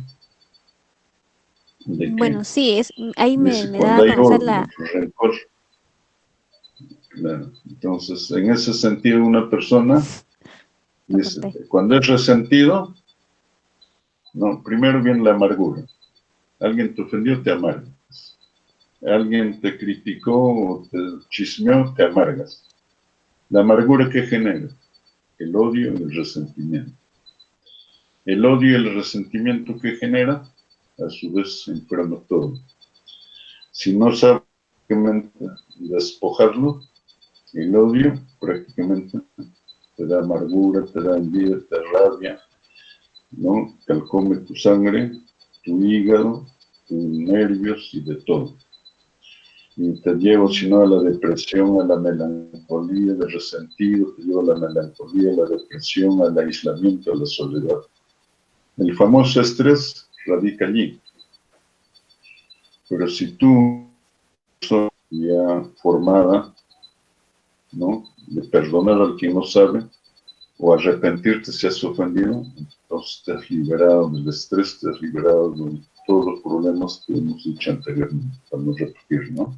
de que bueno, sí, ahí dice, me da cuando a hay conocer odio, rencor, claro. Entonces, en ese sentido, una persona lo dice, corté. cuando es resentido, no, primero viene la amargura. Alguien te ofendió, te amargas. Alguien te criticó o te chismeó, te amargas. La amargura que genera el odio y el resentimiento. El odio y el resentimiento que genera, a su vez, enferma todo. Si no sabes despojarlo, el odio prácticamente te da amargura, te da envidia, te da rabia, ¿no? Calcome tu sangre, tu hígado, tus nervios y de todo. y te llevo, si no, a la depresión, a la melancolía, de resentido, te llevo a la melancolía, a la depresión, al aislamiento, a la soledad. El famoso estrés radica allí. Pero si tú sos ya formada, ¿no?, de perdonar al que no sabe, o arrepentirte si has ofendido, entonces te has liberado del estrés, te has liberado de todos los problemas que hemos dicho anteriormente, para no repetir, ¿no?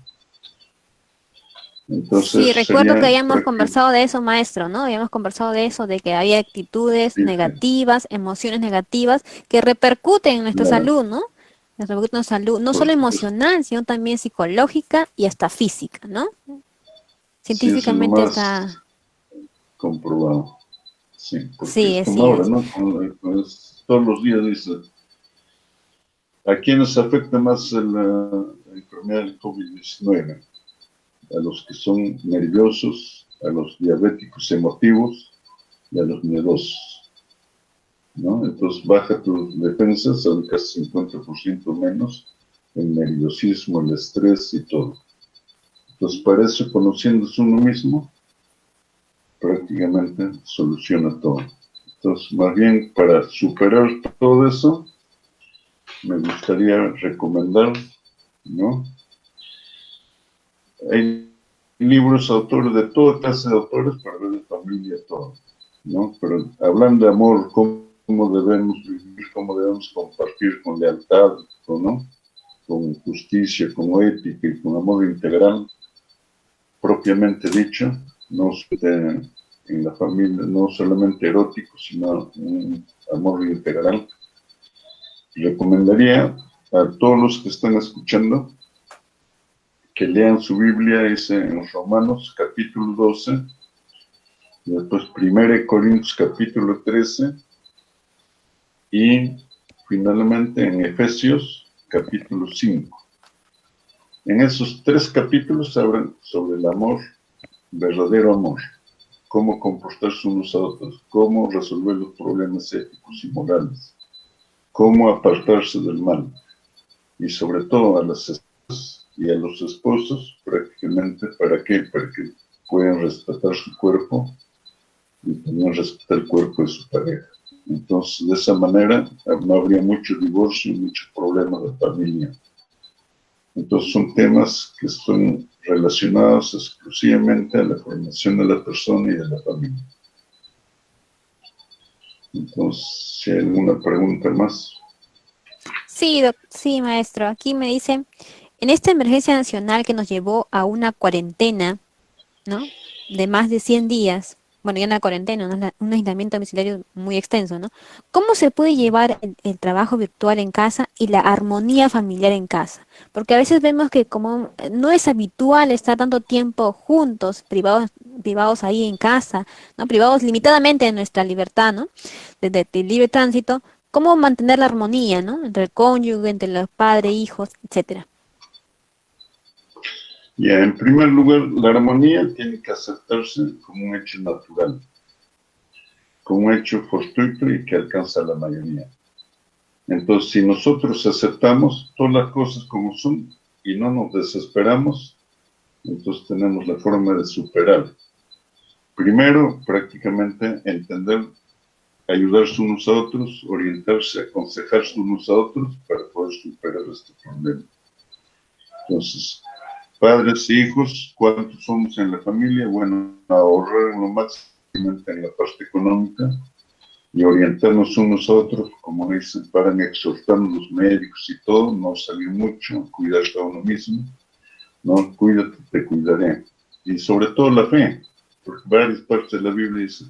Sí, Entonces recuerdo que sería habíamos prácticamente, conversado de eso, maestro, ¿no? Habíamos conversado de eso, de que había actitudes negativas, emociones negativas que repercuten en nuestra claro, salud, ¿no? Nos repercuten en salud, no por solo supuesto, emocional, sino también psicológica y hasta física, ¿no? sí, eso es lo Científicamente más está, comprobado, sí, porque sí, es como así ahora, es. ¿no? Todos los días dice, ¿a quiénes afecta más la enfermedad del COVID-19? A los que son nerviosos, a los diabéticos emotivos y a los miedosos, ¿no? Entonces baja tus defensas a casi 50% menos, el nerviosismo, el estrés y todo. Entonces para eso, conociéndose uno mismo, prácticamente soluciona todo. Entonces, más bien, para superar todo eso, me gustaría recomendar, ¿no? Hay libros, autores, de toda clase de autores, para ver de familia, todo, ¿no? Pero hablando de amor, cómo debemos vivir, cómo debemos compartir con lealtad, ¿no? Con justicia, con ética y con amor integral, propiamente dicho, no en la familia, no solamente erótico, sino un amor integral. Recomendaría a todos los que están escuchando que lean su Biblia, dice en Romanos capítulo 12, y después 1 Corintios capítulo 13, y finalmente en Efesios capítulo 5. En esos tres capítulos hablan sobre el amor, verdadero amor, cómo comportarse unos a otros, cómo resolver los problemas éticos y morales, cómo apartarse del mal, y sobre todo a las esposas y a los esposos, prácticamente, ¿para qué? Para que puedan respetar su cuerpo y también respetar el cuerpo de su pareja. Entonces, de esa manera, no habría mucho divorcio y muchos problemas de familia. Entonces, son temas que son relacionados exclusivamente a la formación de la persona y de la familia. Entonces, si hay alguna pregunta más. Sí, sí, maestro. Aquí me dicen, en esta emergencia nacional que nos llevó a una cuarentena, ¿no? De más de 100 días, bueno, ya una cuarentena, un aislamiento domiciliario muy extenso, ¿no? ¿Cómo se puede llevar el trabajo virtual en casa y la armonía familiar en casa? Porque a veces vemos que como no es habitual estar tanto tiempo juntos, privados ahí en casa, ¿no? Privados limitadamente de nuestra libertad, ¿no? De libre tránsito, ¿cómo mantener la armonía, ¿no? Entre el cónyuge, entre los padres, hijos, etcétera. Ya, en primer lugar, la armonía tiene que aceptarse como un hecho natural, como un hecho fortuito y que alcanza a la mayoría. Entonces, si nosotros aceptamos todas las cosas como son y no nos desesperamos, entonces tenemos la forma de superar. Primero, prácticamente entender, ayudarse unos a otros, orientarse, aconsejarse unos a otros para poder superar este problema. Entonces, padres e hijos, ¿cuántos somos en la familia? Bueno, ahorrar lo máximo en la parte económica y orientarnos unos a otros, como dicen, para exhortarnos los médicos y todo, no salir mucho, cuidarse a uno mismo, no, cuídate, te cuidaré. Y sobre todo la fe, porque varias partes de la Biblia dicen,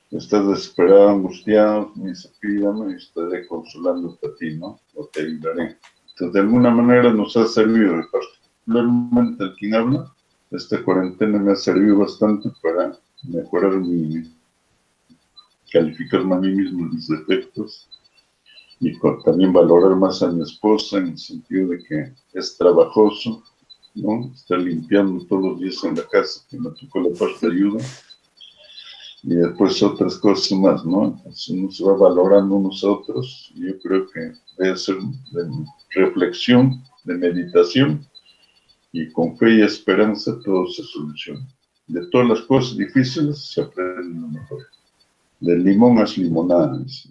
estás desesperado, angustiado, me dice, pídame y estaré consolándote a ti, ¿no? O te ayudaré. Entonces, de alguna manera nos ha servido, particularmente al quien habla, esta cuarentena me ha servido bastante para mejorar calificarme a mí mismo mis defectos y también valorar más a mi esposa en el sentido de que es trabajoso, ¿no? Estar limpiando todos los días en la casa, que me tocó la parte de ayuda, y después otras cosas más, ¿no? Entonces uno se va valorando unos a otros, y yo creo que debe ser de reflexión, de meditación, y con fe y esperanza todo se soluciona. De todas las cosas difíciles se aprende lo mejor. Del limón haz limonada. Dice.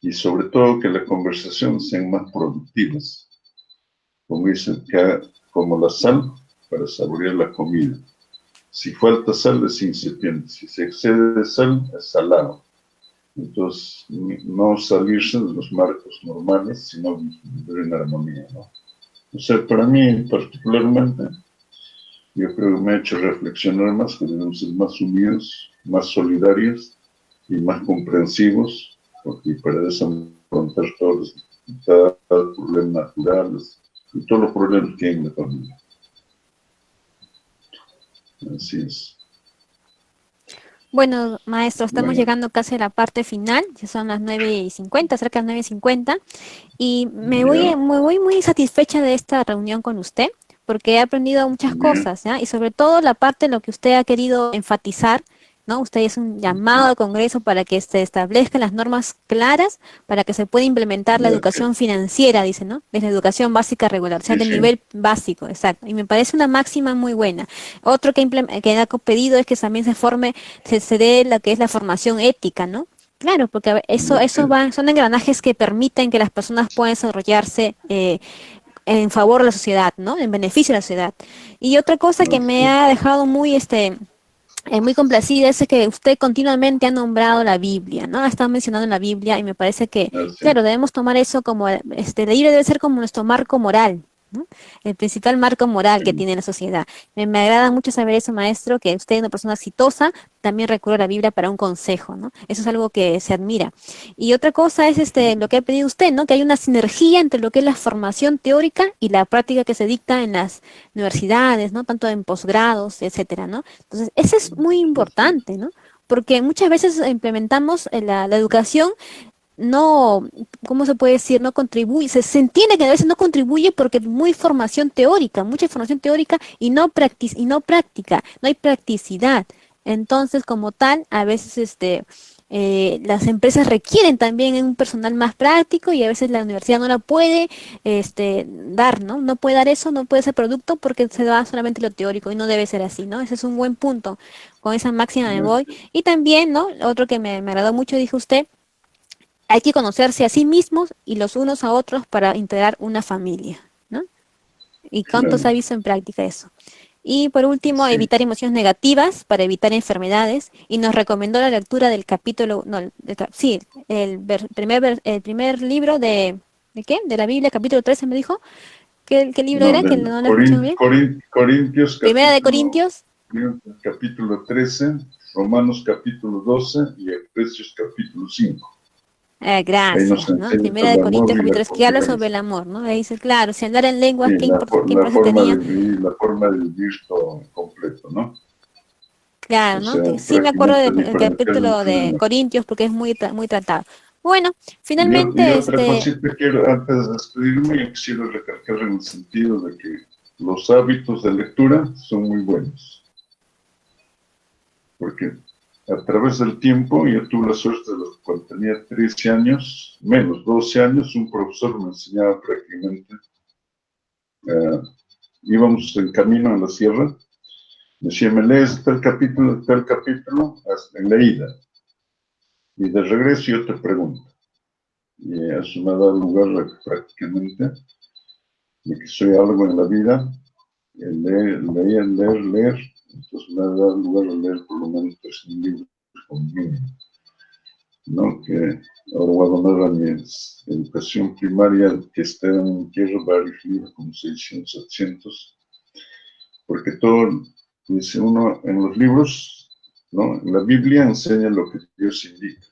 Y sobre todo que las conversaciones sean más productivas. Como dicen, como la sal para saborear la comida. Si falta sal es incipiente, si se excede de sal es salado. Entonces, no salirse de los marcos normales, sino vivir en armonía, ¿no? O sea, para mí particularmente, yo creo que me ha hecho reflexionar más, que debemos ser más unidos, más solidarios y más comprensivos, porque para afrontar todos los problemas naturales y todos los problemas que hay en la familia. Así es. Bueno, maestro, estamos Bueno, llegando casi a la parte final, ya son las 9:50, cerca de las 9:50, y ya, me voy muy satisfecha de esta reunión con usted, porque he aprendido muchas bien, cosas, ¿ya? Y sobre todo la parte en lo que usted ha querido enfatizar, ¿no? Usted es un llamado al Congreso para que se establezcan las normas claras para que se pueda implementar la ya, sí, educación financiera, dice, ¿no? Desde educación básica regular, o sea, sí, de sí, nivel básico, exacto. Y me parece una máxima muy buena. Otro que ha pedido es que también se dé la que es la formación ética, ¿no? Claro, porque ya, sí, son engranajes que permiten que las personas puedan desarrollarse en favor de la sociedad, ¿no? En beneficio de la sociedad. Y otra cosa que así me es, ha dejado muy complacida es que usted continuamente ha nombrado la Biblia, ¿no? Ha estado mencionando la Biblia y me parece que, así claro, es, debemos tomar eso como, la Biblia debe ser como nuestro marco moral, ¿no? El principal marco moral que sí, tiene la sociedad. Me agrada mucho saber eso, maestro, que usted es una persona exitosa, también recurre a la Biblia para un consejo, ¿no? Eso es algo que se admira. Y otra cosa es lo que ha pedido usted, ¿no? Que hay una sinergia entre lo que es la formación teórica y la práctica que se dicta en las universidades, ¿no? Tanto en posgrados, etcétera, ¿no? Entonces, eso es muy así es, importante, ¿no? Porque muchas veces implementamos la educación, no, ¿cómo se puede decir? No contribuye, se entiende que a veces no contribuye porque muy formación teórica, mucha formación teórica y no práctica, no hay practicidad. Entonces, como tal, a veces las empresas requieren también un personal más práctico y a veces la universidad no la puede dar, ¿no? No puede dar eso, no puede ser producto porque se da solamente lo teórico y no debe ser así, ¿no? Ese es un buen punto. Con esa máxima me voy. así es, Y también, ¿no? Otro que me agradó mucho, dijo usted, hay que conocerse a sí mismos y los unos a otros para integrar una familia, ¿no? ¿Y cuánto se claro, ha visto en práctica eso? Y por último, sí, evitar emociones negativas para evitar enfermedades. Y nos recomendó la lectura del capítulo, no, sí, el primer libro ¿de qué? De la Biblia, capítulo 13 me dijo. ¿Qué libro no, era? Que del no lo escuché muy bien. Corintios Primera de Corintios. capítulo 13, Romanos capítulo 12 y Efesios capítulo 5. Ahí nos Gracias, ¿no? enseña Primera de el amor Corintios, y la capítulo 3, que habla sobre convivencia. el amor, ¿no? Ahí dice, claro, si hablar en lenguas, Sí, qué la importancia forma de tenía? vivir, la forma de vivir todo completo, ¿no? Claro, O ¿no? sea, Sí me acuerdo prácticamente del capítulo de diferenciar. Corintios porque es muy tratado. Bueno, Y finalmente, otra cosita quiero, antes de despedirme, yo quisiera recalcar en el sentido de que los hábitos de lectura son muy buenos, porque a través del tiempo, yo tuve la suerte de cuando tenía 13 años, menos 12 años, un profesor me enseñaba prácticamente, eh, íbamos en camino a la sierra, me decía, me lees tal capítulo, hasta en la ida, y de regreso yo te pregunto. Y eso me ha dado lugar prácticamente de que soy algo en la vida, leer, entonces me ha dado lugar a leer por lo menos 3.000 libros conmigo, ¿no? Que ahora voy a donar a mi educación primaria, que está en tierra varios libros, como 600, 700, porque todo, dice uno en los libros, ¿no? La Biblia enseña lo que Dios indica.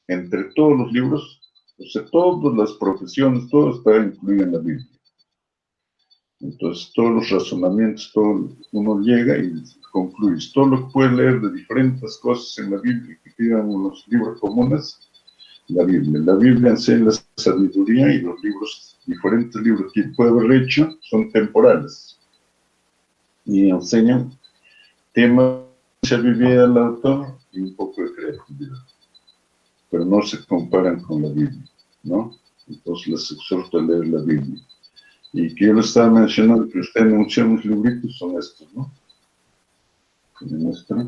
Entre todos los libros, o sea, todas las profesiones, todo está incluido en la Biblia. Entonces, todos los razonamientos, todo, uno llega y concluye. Todo lo que puede leer de diferentes cosas en la Biblia que pidan los libros comunes, la Biblia. La Biblia enseña la sabiduría y los libros, diferentes libros que puede haber hecho, son temporales y enseñan temas de vida del autor y un poco de creatividad, pero no se comparan con la Biblia, ¿no? Entonces les exhorto a leer la Biblia. Y que yo le estaba mencionando que usted anunció mis libritos son estos, ¿no? Que me muestran.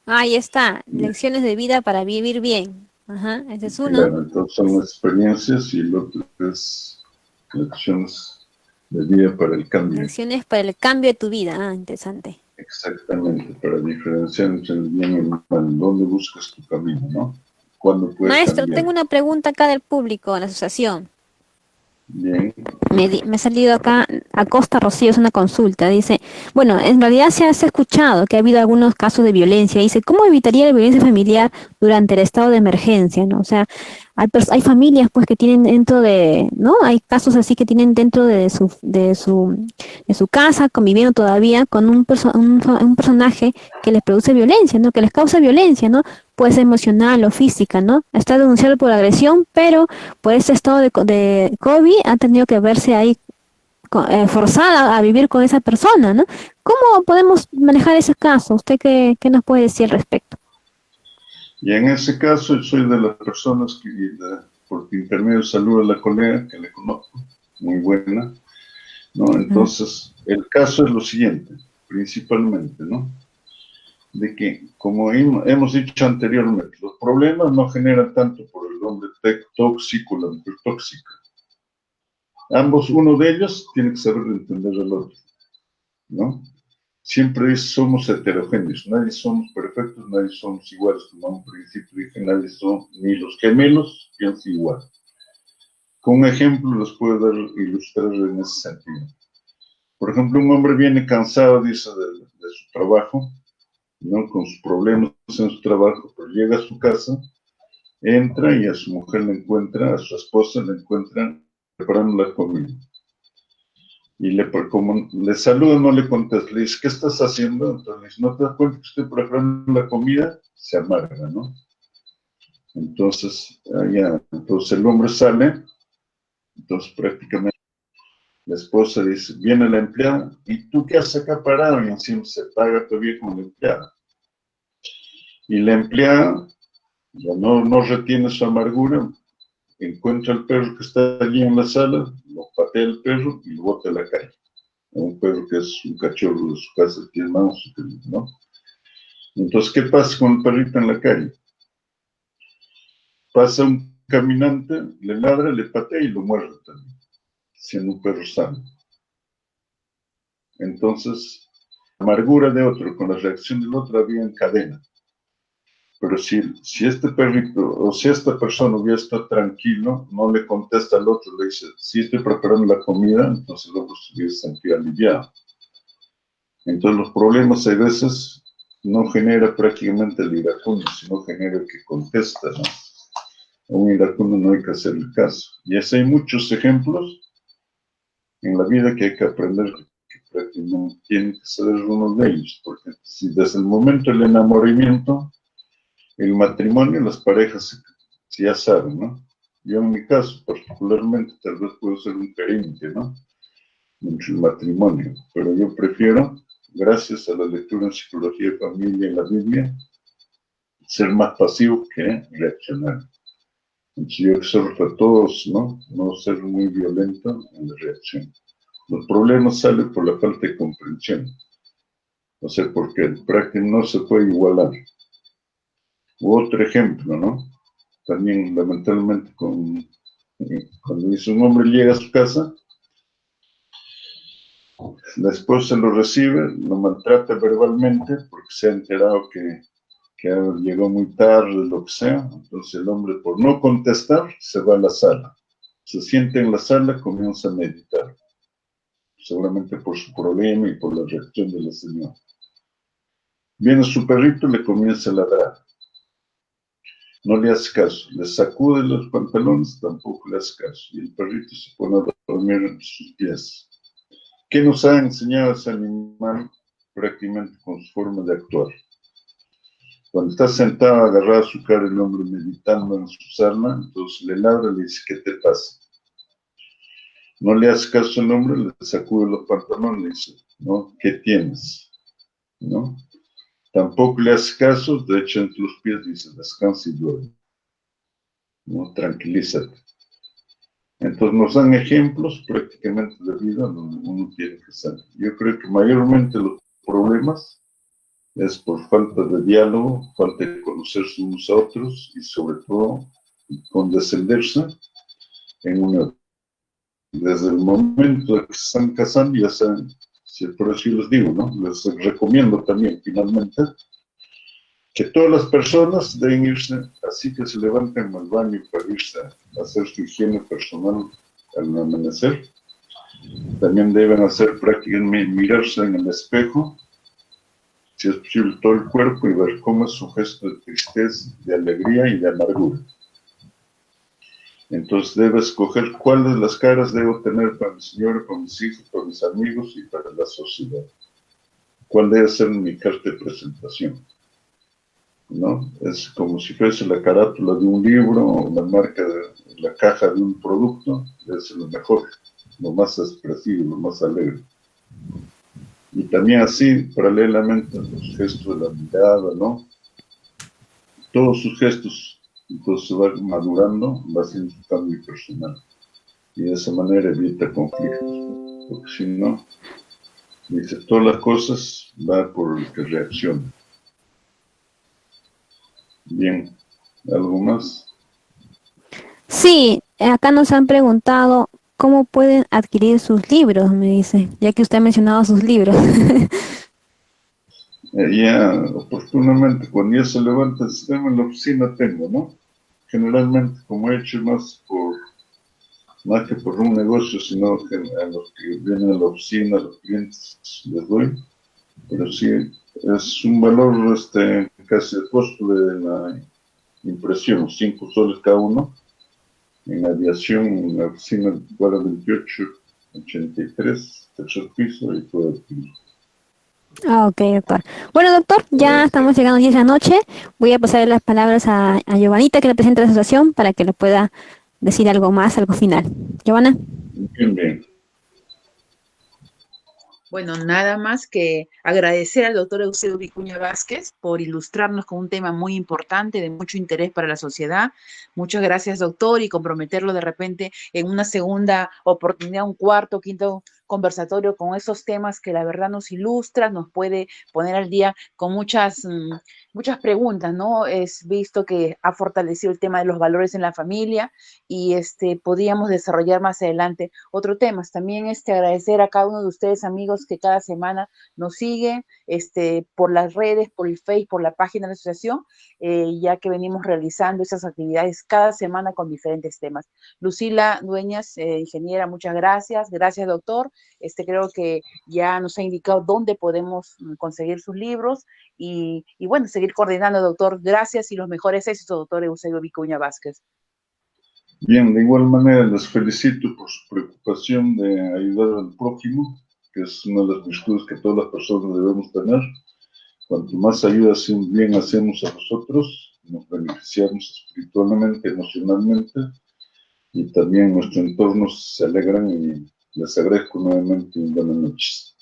Ahí está, Y, lecciones de vida para vivir bien. Ajá, ese es uno. claro, entonces son las experiencias y el otro es lecciones de vida para el cambio. Lecciones para el cambio de tu vida. Ah, interesante. Exactamente, para diferenciar entre el bien y el mal. ¿Dónde buscas tu camino, no? ¿Cuándo puede Maestro, cambiar? tengo una pregunta acá del público en la asociación. Bien, Me ha salido acá, Acosta Rocío, es una consulta. Dice, bueno, en realidad se ha escuchado que ha habido algunos casos de violencia. Dice, ¿cómo evitaría la violencia familiar durante el estado de emergencia? ¿No? O sea, hay familias pues que tienen dentro de, ¿no? Hay casos así que tienen dentro de su casa, conviviendo todavía con un personaje que les produce violencia, ¿no? Que les causa violencia, ¿no? Puede ser emocional o física, ¿no? Está denunciado por agresión, pero por ese estado de COVID ha tenido que verse ahí forzada a vivir con esa persona, ¿no? ¿Cómo podemos manejar ese caso? ¿Usted qué nos puede decir al respecto? y en ese caso yo soy de las personas que, por intermedio saludo a la colega que le conozco, muy buena, ¿no? Mm. Entonces, el caso es lo siguiente, principalmente, ¿no? De que, como hemos dicho anteriormente, los problemas no generan tanto por el hombre tóxico o la mujer tóxica. Ambos, uno de ellos, tiene que saber entender al otro, ¿no? Siempre somos heterogéneos, nadie somos perfectos, nadie somos iguales, como a un principio dije, nadie son, ni los gemelos piensan igual. Con un ejemplo les puedo dar, ilustrar en ese sentido. Por ejemplo, un hombre viene cansado, dice, de su trabajo, ¿no? Con sus problemas en su trabajo, pero llega a su casa, entra y a su mujer le encuentra, a su esposa le encuentra preparando la comida. Y como le saluda, no le contesta, le dice, ¿qué estás haciendo? Entonces le dice, ¿no te das cuenta que estoy preparando la comida? Se amarga, ¿no? Entonces, entonces el hombre sale, entonces prácticamente la esposa dice, viene la empleada, ¿y tú qué haces acá parado? Y encima se paga todavía con la empleada. Y la empleada ya no retiene su amargura, encuentra al perro que está allí en la sala, lo patea el perro y lo bota a la calle. Un perro que es un cachorro de su casa, que es manso, ¿no? Entonces, ¿qué pasa con el perrito en la calle? Pasa un caminante, le ladra, le patea y lo muerde también, siendo un perro sano. Entonces, la amargura de otro con la reacción del otro había en cadena. Pero si este perrito o si esta persona hubiera estado tranquilo, no le contesta al otro, le dice, si estoy preparando la comida, entonces el otro se hubiera sentido aliviado. Entonces los problemas a veces no genera prácticamente el iracundo, sino genera el que contesta, ¿no? A un iracundo no hay que hacerle caso. Y así hay muchos ejemplos en la vida que hay que aprender, que prácticamente tienen que ser uno de ellos, porque si desde el momento del enamoramiento, el matrimonio, las parejas si ya saben, ¿no? Yo en mi caso particularmente tal vez puedo ser un creyente, ¿no? Entre el matrimonio, pero yo prefiero, gracias a la lectura en psicología de familia y la Biblia, ser más pasivo que reaccionar. Entonces yo exhorto a todos, ¿no? No ser muy violento en la reacción. Los problemas salen por la falta de comprensión, o sea, porque el práctico no se puede igualar. Otro ejemplo, ¿no? También lamentablemente cuando dice un hombre llega a su casa, la esposa lo recibe, lo maltrata verbalmente porque se ha enterado que llegó muy tarde, lo que sea. Entonces el hombre, por no contestar, se va a la sala. Se siente en la sala, comienza a meditar, seguramente por su problema y por la reacción de la señora. Viene su perrito y le comienza a ladrar. No le hace caso, le sacude los pantalones, tampoco le hace caso. Y el perrito se pone a dormir en sus pies. ¿Qué nos ha enseñado ese animal prácticamente con su forma de actuar? Cuando está sentado, agarrado a su cara el hombre meditando en su sarna, entonces le ladra y le dice, ¿qué te pasa? No le hace caso al hombre, le sacude los pantalones y le dice, ¿no? ¿Qué tienes? ¿No? Tampoco le hace caso, de hecho entre los pies dice, descansa y duerme. ¿No? Tranquilízate. Entonces nos dan ejemplos prácticamente de vida donde uno tiene que ser. Yo creo que mayormente los problemas es por falta de diálogo, falta de conocerse unos a otros y sobre todo condescenderse en una. Desde el momento de que se están casando, ya saben, por eso yo les digo, ¿no? Les recomiendo también, finalmente, que todas las personas deben irse, así que se levanten al baño para irse a hacer su higiene personal al amanecer. También deben hacer prácticamente mirarse en el espejo, si es posible todo el cuerpo, y ver cómo es su gesto de tristeza, de alegría y de amargura. Entonces debo escoger cuáles de las caras debo tener para mi Señor, para mis hijos, para mis amigos y para la sociedad. ¿Cuál debe ser mi carta de presentación? ¿No? Es como si fuese la carátula de un libro o la marca de la caja de un producto. Debe ser lo mejor, lo más expresivo, lo más alegre. Y también así, paralelamente, los gestos de la mirada, ¿no? Todos sus gestos, entonces se va madurando, va siendo su cambio personal. Y de esa manera evita conflictos, ¿no? Porque si no, dice, todas las cosas va por el que reacciona. Bien, ¿algo más? Sí, acá nos han preguntado cómo pueden adquirir sus libros, me dice, ya que usted ha mencionado sus libros. Ya, oportunamente, cuando ya se levanta el sistema en la oficina tengo, ¿no? Generalmente, como he hecho más que por un negocio, sino que a los que vienen a la oficina, a los clientes, les doy. Pero sí, es un valor casi el costo de la impresión, 5 soles cada uno. En aviación, en la oficina cuadra 28, 83, tercer piso, y puedo adquirir. Ah, ok, doctor. Bueno, doctor, ya estamos llegando a 10 de la noche. Voy a pasar las palabras a Giovanita, que representa la asociación, para que le pueda decir algo más, algo final. Giovanna. Bien, bien. Bueno, nada más que agradecer al doctor Eusebio Vicuña Vázquez por ilustrarnos con un tema muy importante, de mucho interés para la sociedad. Muchas gracias, doctor, y comprometerlo de repente en una segunda oportunidad, un cuarto, quinto conversatorio con esos temas que la verdad nos ilustra, nos puede poner al día con muchas preguntas, ¿no? Es visto que ha fortalecido el tema de los valores en la familia y podríamos desarrollar más adelante otros temas. También agradecer a cada uno de ustedes, amigos, que cada semana nos siguen por las redes, por el Facebook, por la página de la asociación, ya que venimos realizando esas actividades cada semana con diferentes temas. Lucila Dueñas, ingeniera, muchas gracias. Gracias, doctor. Creo que ya nos ha indicado dónde podemos conseguir sus libros y bueno, seguir coordinando, doctor. Gracias y los mejores éxitos, doctor Eusebio Vicuña Vázquez. Bien, de igual manera les felicito por su preocupación de ayudar al prójimo, que es una de las virtudes que todas las personas debemos tener. Cuanto más ayuda bien hacemos a nosotros, nos beneficiamos espiritualmente, emocionalmente, y también nuestro entorno se alegran y les agradezco nuevamente y buenas noches.